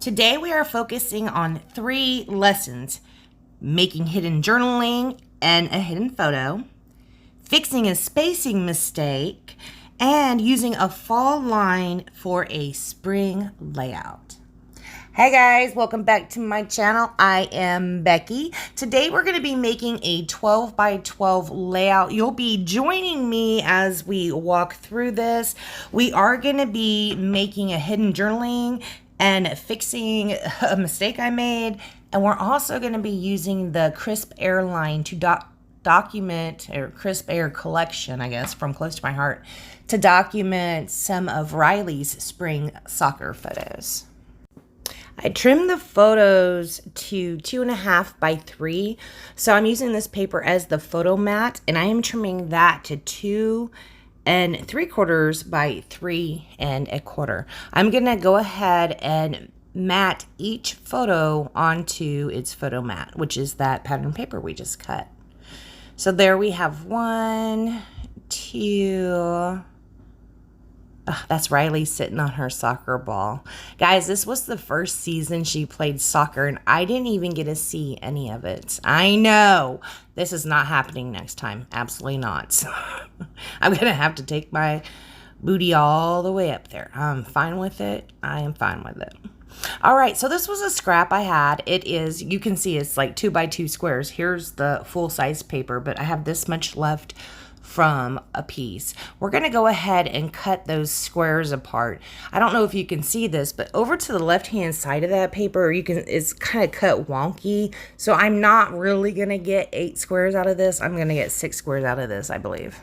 Today we are focusing on 3 lessons: making hidden journaling and a hidden photo, fixing a spacing mistake, and using a fall line for a spring layout. Hey guys, welcome back to my channel. I am Becky. Today we're going to be making a 12 by 12 layout. You'll be joining me as we walk through this. We are going to be making a hidden journaling and fixing a mistake I made. And we're also going to be using the Crisp Air line to document, or Crisp Air collection, I guess, from close to my heart, to document some of Riley's spring soccer photos. I trimmed the photos to 2.5 by 3. So I'm using this paper as the photo mat, and I am trimming that to 2 3/4 by 3 1/4. I'm going to go ahead and mat each photo onto its photo mat, which is that pattern paper we just cut. So there we have 1, 2. That's Riley sitting on her soccer ball. Guys, this was the first season she played soccer, and I didn't even get to see any of it. I know this is not happening next time. Absolutely not. I'm going to have to take my booty all the way up there. I'm fine with it. I am fine with it. All right, so this was a scrap I had. It is, you can see it's like 2 by 2 squares. Here's the full-size paper, but I have this much left from a piece. We're going to go ahead and cut those squares apart. I don't know if you can see this, but over to the left-hand side of that paper, it's kind of cut wonky. So I'm not really going to get 8 squares out of this. I'm going to get 6 squares out of this, I believe.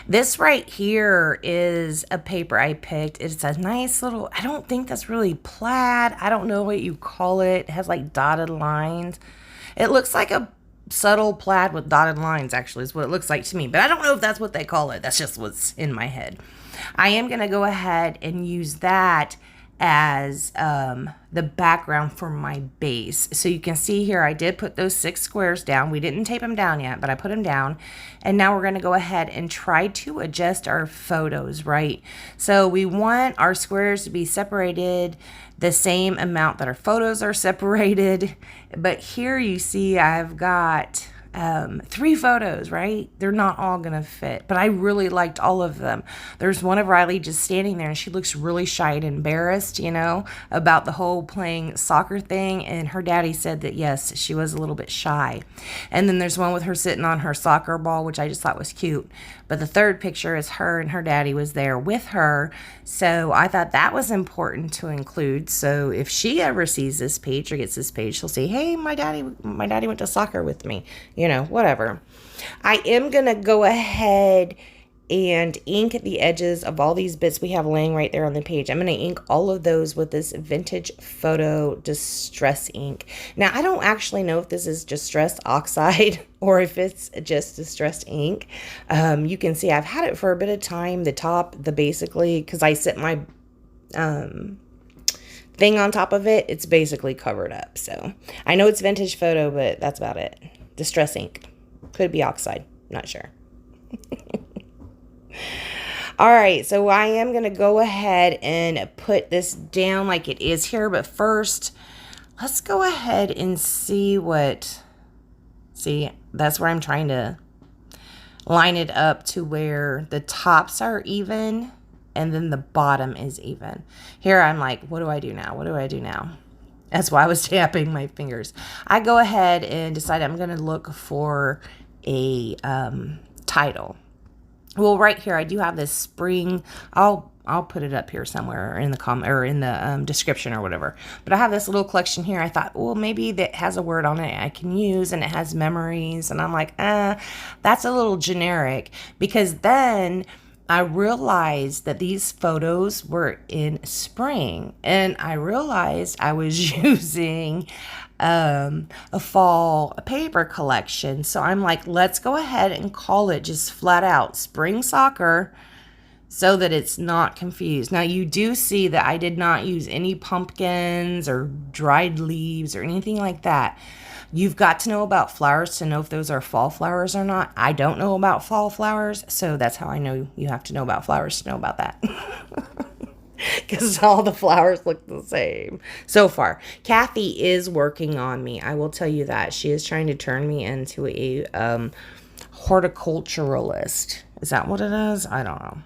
This right here is a paper I picked. It's a nice little, I don't think that's really plaid. I don't know what you call it. It has like dotted lines. It looks like a subtle plaid with dotted lines, actually, is what it looks like to me. But I don't know if that's what they call it. That's just what's in my head. I am going to go ahead and use that as the background for my base. So you can see here, I did put those 6 squares down. We didn't tape them down yet, but I put them down. And now we're going to go ahead and try to adjust our photos, right? So we want our squares to be separated the same amount that our photos are separated. But here you see I've got 3 photos, right? They're not all gonna fit, but I really liked all of them. There's one of Riley just standing there, and she looks really shy and embarrassed, you know, about the whole playing soccer thing, and her daddy said that yes, she was a little bit shy. And then there's one with her sitting on her soccer ball, which I just thought was cute. But the third picture is her, and her daddy was there with her, so I thought that was important to include. So if she ever sees this page or gets this page, she'll say, hey, my daddy went to soccer with me, you know, whatever. I am going to go ahead and ink the edges of all these bits we have laying right there on the page. I'm going to ink all of those with this Vintage Photo Distress ink. Now, I don't actually know if this is Distress Oxide or if it's just Distressed ink. You can see I've had it for a bit of time. The basically, because I set my thing on top of it, it's basically covered up. So I know it's Vintage Photo, but that's about it. Distress ink. Could be Oxide. Not sure. All right, so I am going to go ahead and put this down like it is here. But first, let's go ahead and see that's where I'm trying to line it up to where the tops are even and then the bottom is even. Here I'm like, what do I do now? What do I do now? That's why I was tapping my fingers. I go ahead and decide I'm going to look for a title. Well, right here I do have this spring. I'll put it up here somewhere in the description or whatever. But I have this little collection here. I thought, well, maybe that has a word on it I can use, and it has memories. And I'm like, that's a little generic, because then I realized that these photos were in spring, and I realized I was using a fall paper collection. So I'm like, let's go ahead and call it just flat out spring soccer so that it's not confused. Now you do see that I did not use any pumpkins or dried leaves or anything like that. You've got to know about flowers to know if those are fall flowers or not. I don't know about fall flowers, so that's how I know you have to know about flowers to know about that. because all the flowers look the same so far. Kathy is working on me. I will tell you that. She is trying to turn me into a horticulturalist. Is that what it is? I don't know.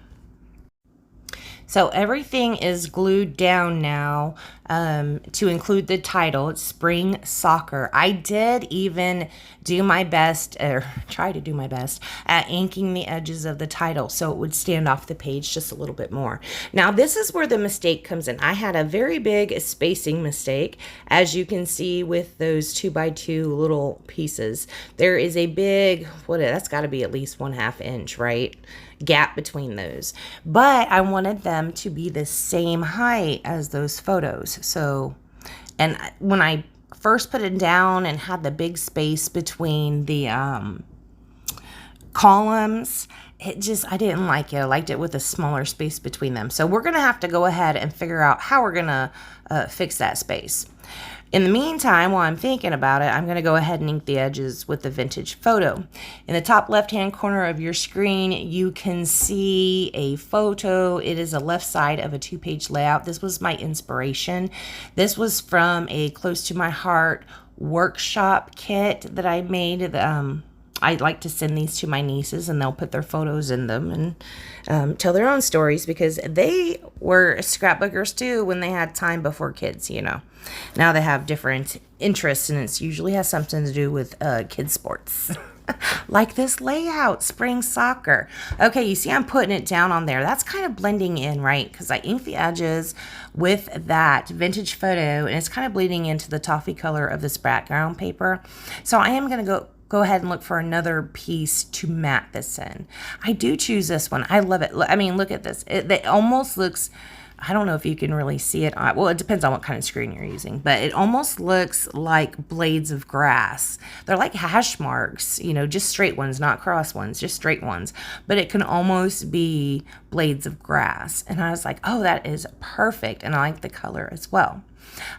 So everything is glued down now to include the title. It's Spring Soccer. I did even do my best, or try to do my best, at inking the edges of the title so it would stand off the page just a little bit more. Now this is where the mistake comes in. I had a very big spacing mistake, as you can see with those 2x2 little pieces. There is a big, that's got to be at least 1/2 inch, right? Gap between those, but I wanted them to be the same height as those photos. So, and when I first put it down and had the big space between the columns, I didn't like it. I liked it with a smaller space between them. So we're gonna have to go ahead and figure out how we're gonna fix that space. In the meantime, while I'm thinking about it, I'm going to go ahead and ink the edges with the vintage photo. In the top left-hand corner of your screen, you can see a photo. It is a left side of a 2-page layout. This was my inspiration. This was from a Close to My Heart workshop kit that I made. I like to send these to my nieces, and they'll put their photos in them and tell their own stories, because they were scrapbookers too when they had time before kids, you know. Now they have different interests, and it usually has something to do with kids sports. Like this layout, Spring Soccer. Okay, you see I'm putting it down on there. That's kind of blending in, right? Because I inked the edges with that vintage photo, and it's kind of bleeding into the toffee color of this background paper. So I am going to go ahead and look for another piece to mat this in. I do choose this one. I love it. I mean, look at this. It almost looks, I don't know if you can really see it. Well, it depends on what kind of screen you're using, but it almost looks like blades of grass. They're like hash marks, you know, just straight ones, not cross ones, just straight ones. But it can almost be blades of grass. And I was like, oh, that is perfect. And I like the color as well.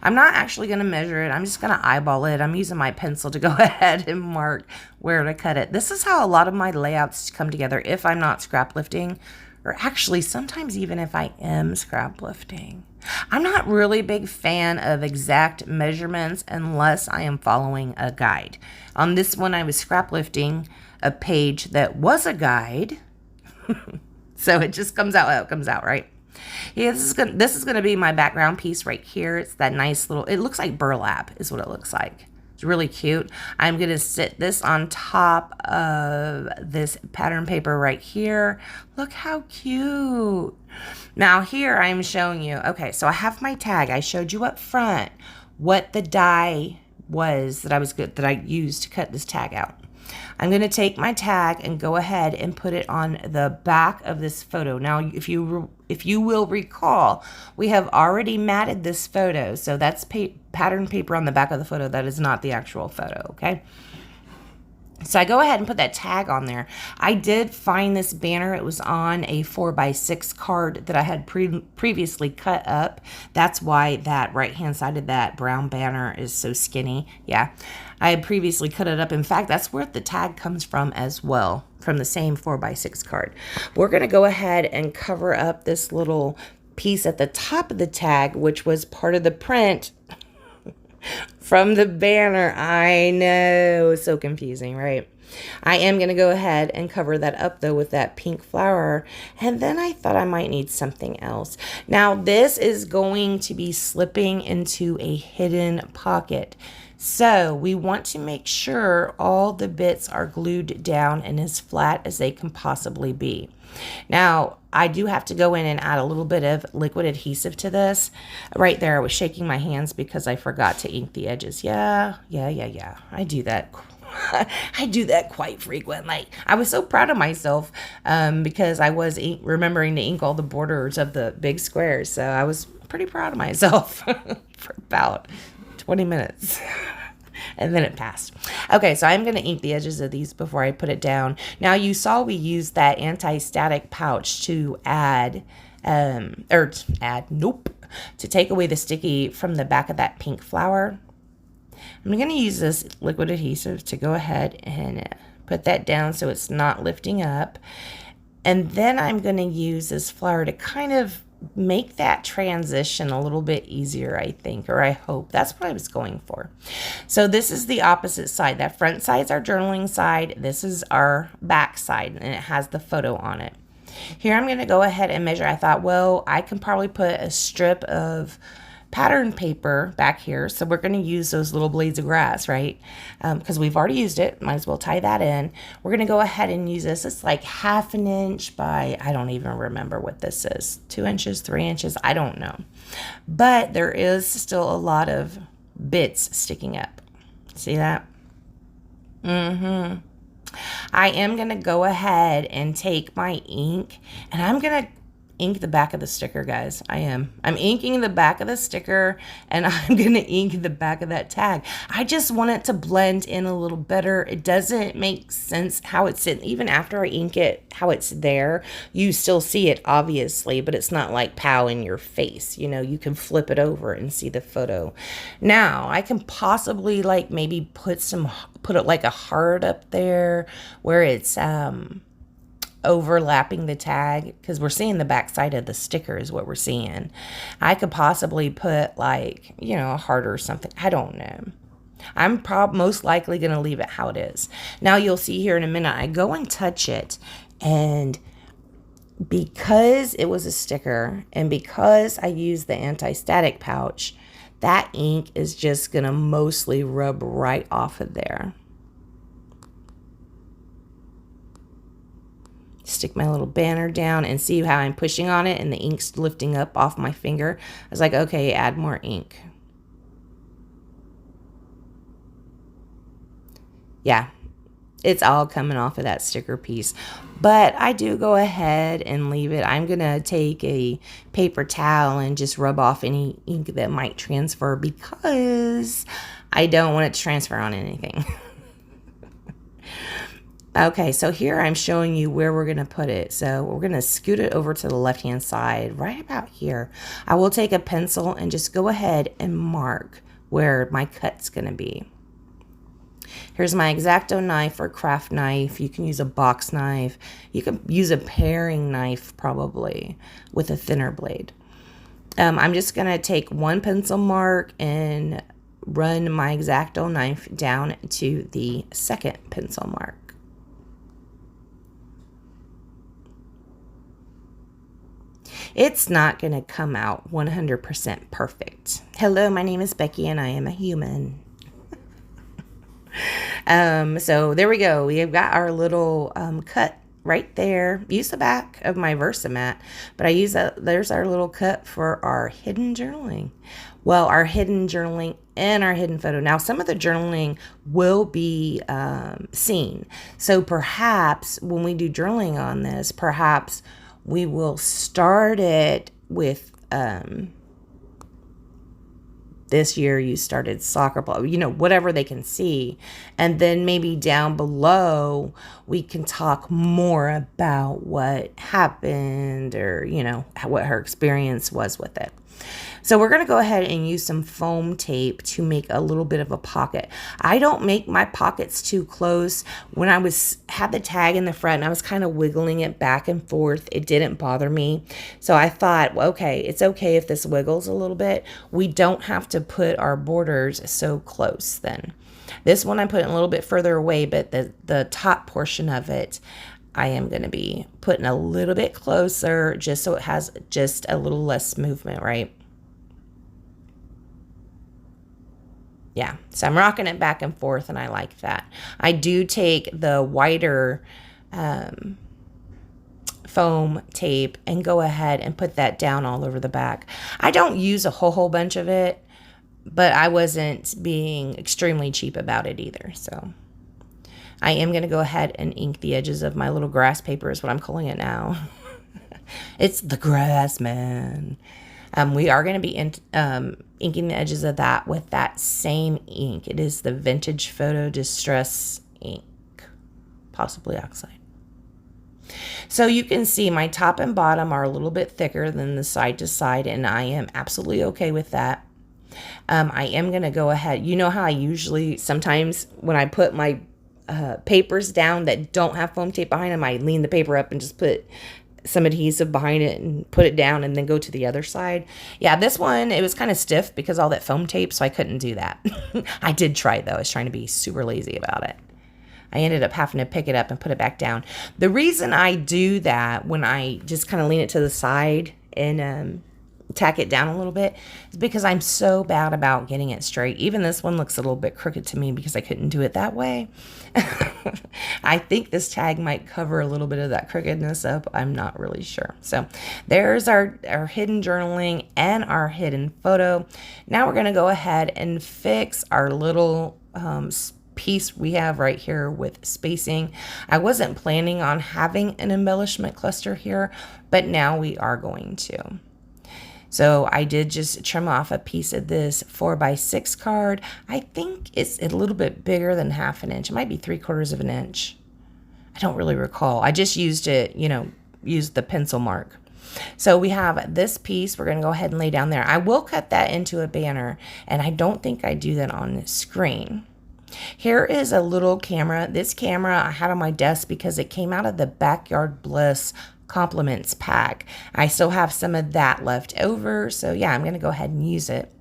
I'm not actually going to measure it. I'm just going to eyeball it. I'm using my pencil to go ahead and mark where to cut it. This is how a lot of my layouts come together if I'm not scrap lifting, or actually sometimes even if I am scrap lifting. I'm not really a big fan of exact measurements unless I am following a guide. On this one, I was scrap lifting a page that was a guide. So it just comes out how it comes out, right? Yeah, this is gonna be my background piece right here. It's that nice little, it looks like burlap is what it looks like. It's really cute. I'm gonna sit this on top of this pattern paper right here. Look how cute. Now here I'm showing you, okay, so I have my tag. I showed you up front what the die was that I used to cut this tag out. I'm going to take my tag and go ahead and put it on the back of this photo. Now, if you will recall, we have already matted this photo. So that's pattern paper on the back of the photo. That is not the actual photo, okay? So I go ahead and put that tag on there. I did find this banner. It was on a 4x6 card that I had previously cut up. That's why that right-hand side of that brown banner is so skinny. Yeah, I had previously cut it up. In fact, that's where the tag comes from as well, from the same 4x6 card. We're going to go ahead and cover up this little piece at the top of the tag, which was part of the print from the banner. I know, so confusing, right? I am going to go ahead and cover that up though with that pink flower, and then I thought I might need something else. Now this is going to be slipping into a hidden pocket, so we want to make sure all the bits are glued down and as flat as they can possibly be. Now, I do have to go in and add a little bit of liquid adhesive to this. Right there, I was shaking my hands because I forgot to ink the edges. Yeah. I do that. I do that quite frequently. I was so proud of myself because I was remembering to ink all the borders of the big squares. So I was pretty proud of myself for about 20 minutes. And then it passed. Okay, so I'm going to ink the edges of these before I put it down. Now, you saw we used that anti-static pouch to add, to take away the sticky from the back of that pink flower. I'm going to use this liquid adhesive to go ahead and put that down so it's not lifting up. And then I'm going to use this flower to kind of make that transition a little bit easier, I think, or I hope. That's what I was going for. So this is the opposite side. That front side is our journaling side. This is our back side, and it has the photo on it. Here I'm going to go ahead and measure. I thought, well, I can probably put a strip of pattern paper back here. So we're going to use those little blades of grass, right? Because we've already used it. Might as well tie that in. We're going to go ahead and use this. It's like 1/2 inch by, I don't even remember what this is. 2 inches, 3 inches, I don't know. But there is still a lot of bits sticking up. See that? I am going to go ahead and take my ink, and I'm going to ink the back of the sticker, guys. I'm inking the back of the sticker, and I'm going to ink the back of that tag. I just want it to blend in a little better. It doesn't make sense how it's in, even after I ink it, how it's there. You still see it, obviously, but it's not like pow in your face. You know, you can flip it over and see the photo. Now, I can possibly like maybe put it like a heart up there where it's overlapping the tag, because we're seeing the back side of the sticker is what we're seeing. I could possibly put like, you know, a heart or something. I don't know. I'm most likely going to leave it how it is. Now you'll see here in a minute, I go and touch it, and because it was a sticker and because I used the anti-static pouch, that ink is just going to mostly rub right off of there. Stick my little banner down and see how I'm pushing on it and the ink's lifting up off my finger. I was like, okay, add more ink. Yeah, it's all coming off of that sticker piece. But I do go ahead and leave it. I'm going to take a paper towel and just rub off any ink that might transfer, because I don't want it to transfer on anything. Okay, so here I'm showing you where we're going to put it. So we're going to scoot it over to the left-hand side, right about here. I will take a pencil and just go ahead and mark where my cut's going to be. Here's my X-Acto knife or craft knife. You can use a box knife. You can use a paring knife probably with a thinner blade. I'm just going to take one pencil mark and run my X-Acto knife down to the second pencil mark. It's not going to come out 100% perfect. Hello, my name is Becky and I am a human. So there we go. We have got our little cut right there. Use the back of my VersaMat, but I use there's our little cut for our hidden journaling. Well, our hidden journaling and our hidden photo. Now, some of the journaling will be seen. So perhaps when we do journaling on this, perhaps we will start it with, this year you started soccer ball, you know, whatever they can see. And then maybe down below, we can talk more about what happened, or, you know, what her experience was with it. So we're going to go ahead and use some foam tape to make a little bit of a pocket. I don't make my pockets too close. When I had the tag in the front and I was kind of wiggling it back and forth, it didn't bother me. So I thought, well, okay, it's okay if this wiggles a little bit. We don't have to put our borders so close then. This one I'm putting a little bit further away, but the top portion of it, I am going to be putting a little bit closer just so it has just a little less movement, right? Yeah, so I'm rocking it back and forth, and I like that. I do take the whiter foam tape and go ahead and put that down all over the back. I don't use a whole bunch of it, but I wasn't being extremely cheap about it either, so I am going to go ahead and ink the edges of my little grass paper is what I'm calling it now. It's the grass man. We are going to be inking the edges of that with that same ink. It is the Vintage Photo Distress ink, possibly Oxide. So you can see my top and bottom are a little bit thicker than the side to side, and I am absolutely okay with that. I am going to go ahead. You know how I usually, sometimes when I put my papers down that don't have foam tape behind them, I lean the paper up and just put some adhesive behind it and put it down and then go to the other side. Yeah, this one, it was kind of stiff because all that foam tape, so I couldn't do that. I did try it though. I was trying to be super lazy about it. I ended up having to pick it up and put it back down. The reason I do that when I just kind of lean it to the side and tack it down a little bit is because I'm so bad about getting it straight. Even this one looks a little bit crooked to me because I couldn't do it that way. I think this tag might cover a little bit of that crookedness up. I'm not really sure. So there's our hidden journaling and our hidden photo. Now we're going to go ahead and fix our little piece we have right here with spacing. I wasn't planning on having an embellishment cluster here, but now we are going to. So I did just trim off a piece of this 4x6 card. I think it's a little bit bigger than 1/2 inch. It might be 3/4 of an inch. I don't really recall. I just used it, used the pencil mark. So we have this piece we're going to go ahead and lay down there. I will cut that into a banner, and I don't think I do that on the screen. Here is a little camera. This camera I had on my desk because it came out of the Backyard Bliss compliments pack. I still have some of that left over, so yeah, I'm going to go ahead and use it.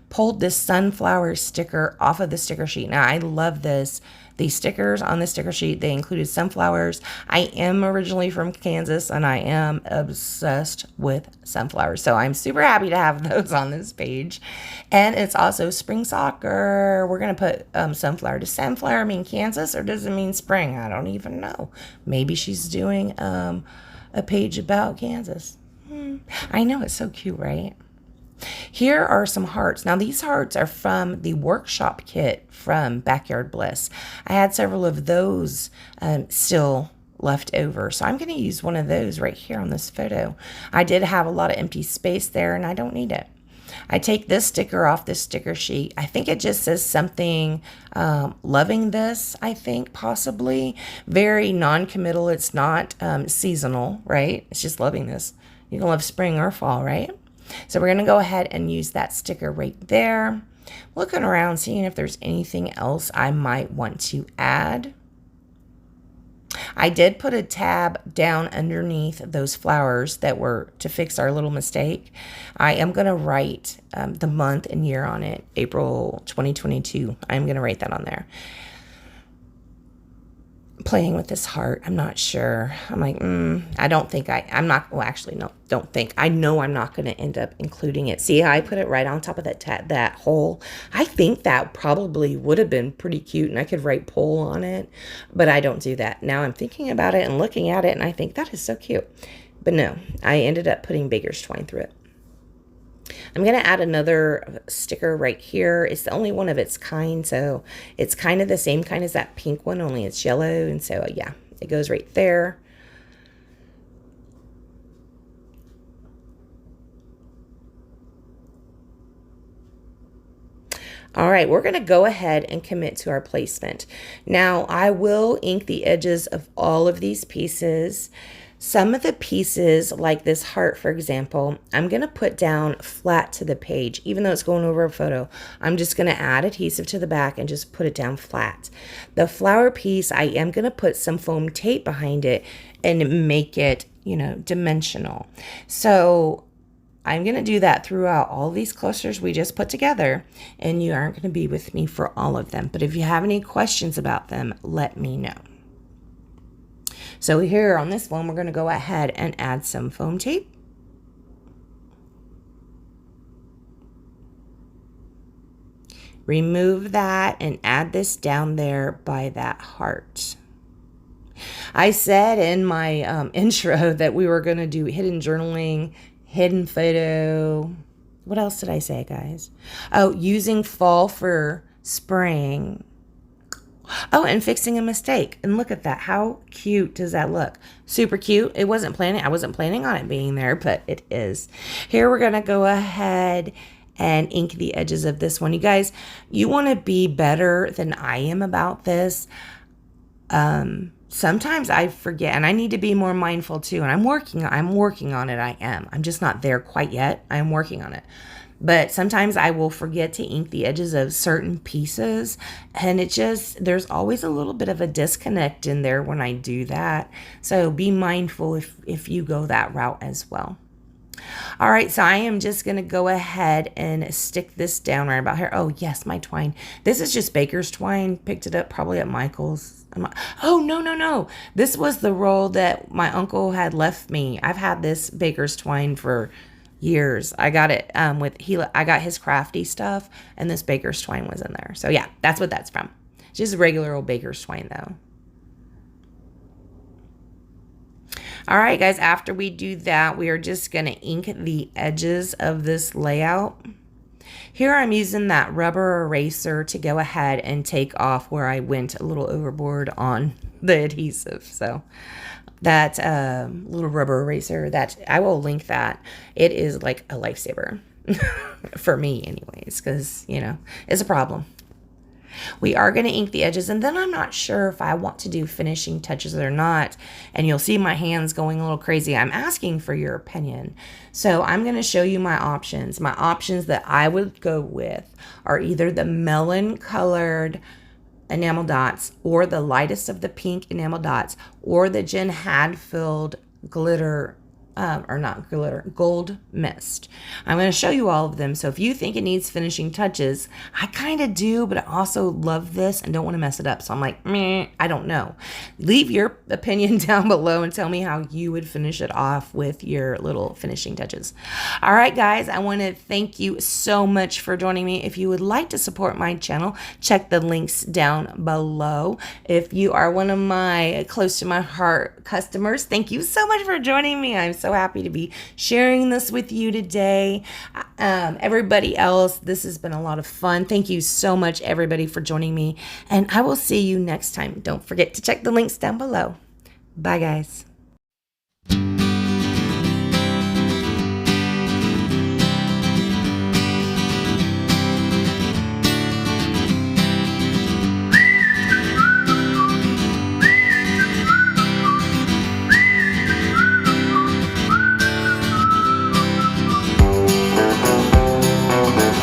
Pulled this sunflower sticker off of the sticker sheet. Now, I love this. These stickers on the sticker sheet, they included sunflowers. I am originally from Kansas, and I am obsessed with sunflowers. So I'm super happy to have those on this page. And it's also spring soccer. We're going to put sunflower. Does sunflower mean Kansas, or does it mean spring? I don't even know. Maybe she's doing a page about Kansas. I know, it's so cute, right? Here are some hearts. Now, these hearts are from the workshop kit from Backyard Bliss. I had several of those still left over, so I'm going to use one of those right here on this photo. I did have a lot of empty space there, and I don't need it. I take this sticker off this sticker sheet. I think it just says something, loving this, I think, possibly. Very non-committal. It's not seasonal, right? It's just loving this. You can love spring or fall, right? So we're going to go ahead and use that sticker right there. Looking around, seeing if there's anything else I might want to add. I did put a tab down underneath those flowers that were to fix our little mistake. I am going to write the month and year on it, April 2022. I'm going to write that on there. Playing with this heart, I'm not sure. I'm like, I don't think I'm not, well, actually, no, don't think. I know I'm not going to end up including it. See how I put it right on top of that hole? I think that probably would have been pretty cute, and I could write pole on it, but I don't do that. Now I'm thinking about it and looking at it, and I think that is so cute. But no, I ended up putting Baker's twine through it. I'm going to add another sticker right here. It's the only one of its kind, so it's kind of the same kind as that pink one, only it's yellow, and so yeah, it goes right there. All right, we're going to go ahead and commit to our placement. Now, I will ink the edges of all of these pieces. Some of the pieces, like this heart, for example, I'm going to put down flat to the page. Even though it's going over a photo, I'm just going to add adhesive to the back and just put it down flat. The flower piece, I am going to put some foam tape behind it and make it, dimensional. So I'm going to do that throughout all these clusters we just put together, and you aren't going to be with me for all of them. But if you have any questions about them, let me know. So here on this one, we're going to go ahead and add some foam tape. Remove that and add this down there by that heart. I said in my intro that we were going to do hidden journaling, hidden photo. What else did I say, guys? Oh, using fall for spring. Oh, and fixing a mistake. And look at that. How cute does that look? Super cute. I wasn't planning on it being there, but it is. Here we're going to go ahead and ink the edges of this one. You guys, you want to be better than I am about this. Sometimes I forget, and I need to be more mindful too. And I'm working on it. I am. I'm just not there quite yet. I'm working on it. but sometimes I will forget to ink the edges of certain pieces, and there's always a little bit of a disconnect in there when I do that. So be mindful if you go that route as well. All right, so I am just going to go ahead and stick this down right about here. Oh, yes, my twine. This is just baker's twine. Picked it up probably at Michael's. Oh, no. This was the roll that my uncle had left me. I've had this baker's twine for years. I got it I got his crafty stuff, and this baker's twine was in there. So, yeah, that's what that's from. Just regular old baker's twine, though. All right, guys, after we do that, we are just going to ink the edges of this layout. Here I'm using that rubber eraser to go ahead and take off where I went a little overboard on the adhesive. So that little rubber eraser, that I will link that. It is like a lifesaver for me anyways, because, you know, it's a problem. We are going to ink the edges, and then I'm not sure if I want to do finishing touches or not, and you'll see my hands going a little crazy. I'm asking for your opinion. So I'm going to show you my options. My options that I would go with are either the melon colored enamel dots, or the lightest of the pink enamel dots, or the Jen had filled glitter gold mist. I'm going to show you all of them. So if you think it needs finishing touches, I kind of do, but I also love this and don't want to mess it up. So I'm like, meh, I don't know. Leave your opinion down below and tell me how you would finish it off with your little finishing touches. All right, guys, I want to thank you so much for joining me. If you would like to support my channel, check the links down below. If you are one of my close to my heart customers, thank you so much for joining me. I'm so happy to be sharing this with you today. Everybody else, this has been a lot of fun. Thank you so much, everybody, for joining me, and I will see you next time. Don't forget to check the links down below. Bye, guys.